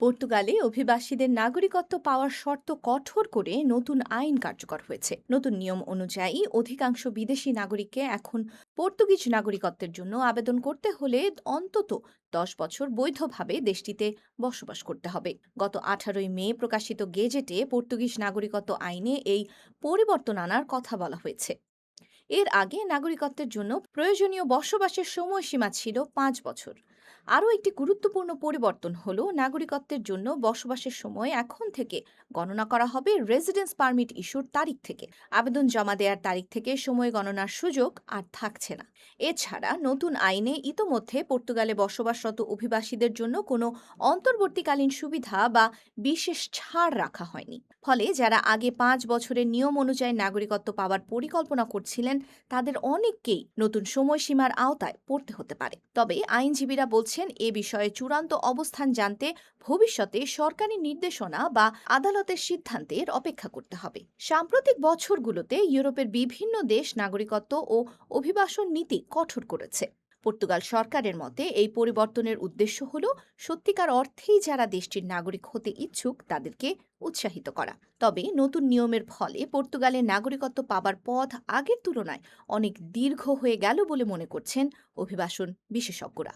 পর্তুগালে অভিবাসীদের নাগরিকত্ব পাওয়ার শর্ত কঠোর করে নতুন আইন কার্যকর হয়েছে। নতুন নিয়ম অনুযায়ী অধিকাংশ বিদেশি নাগরিককে এখন পর্তুগিজ নাগরিকত্বের জন্য আবেদন করতে হলে অন্তত 10 বছর বৈধভাবে দেশটিতে বসবাস করতে হবে। গত 18ই মে প্রকাশিত গেজেটে পর্তুগিজ নাগরিকত্ব আইনে এই পরিবর্তন আনার কথা বলা হয়েছে। এর আগে নাগরিকত্বের জন্য প্রয়োজনীয় বসবাসের সময়সীমা ছিল 5 বছর। আরও একটি গুরুত্বপূর্ণ পরিবর্তন হল নাগরিকত্বের জন্য বসবাসের সময় এখন থেকে গণনা করা হবে রেসিডেন্স পারমিট ইস্যুর তারিখ থেকে। আবেদন জমা দেওয়ার তারিখ থেকে সময় গণনার সুযোগ আর থাকছে না। এছাড়া নতুন আইনে ইতোমধ্যে পর্তুগালে বসবাসরত অভিবাসীদের জন্য কোনো অন্তর্বর্তীকালীন সুবিধা বা বিশেষ ছাড় রাখা হয়নি। ফলে যারা আগে 5 বছরের নিয়ম অনুযায়ী নাগরিকত্ব পাওয়ার পরিকল্পনা করছিলেন তাদের অনেককেই নতুন সময়সীমার আওতায় পড়তে হতে পারে। তবে আইনজীবীরা বলছেন এ বিষয়ে চূড়ান্ত অবস্থান জানতে ভবিষ্যতে সরকারি নির্দেশনা বা আদালতের সিদ্ধান্তের অপেক্ষা করতে হবে। সাম্প্রতিক বছরগুলোতে ইউরোপের বিভিন্ন দেশ নাগরিকত্ব ও অভিবাসন নীতি কঠোর করেছে। পর্তুগাল সরকারের মতে এই পরিবর্তনের উদ্দেশ্য হল সত্যিকার অর্থেই যারা দেশটির নাগরিক হতে ইচ্ছুক তাদেরকে উৎসাহিত করা। তবে নতুন নিয়মের ফলে পর্তুগালের নাগরিকত্ব পাবার পথ আগের তুলনায় অনেক দীর্ঘ হয়ে গেল বলে মনে করছেন অভিবাসন বিশেষজ্ঞরা।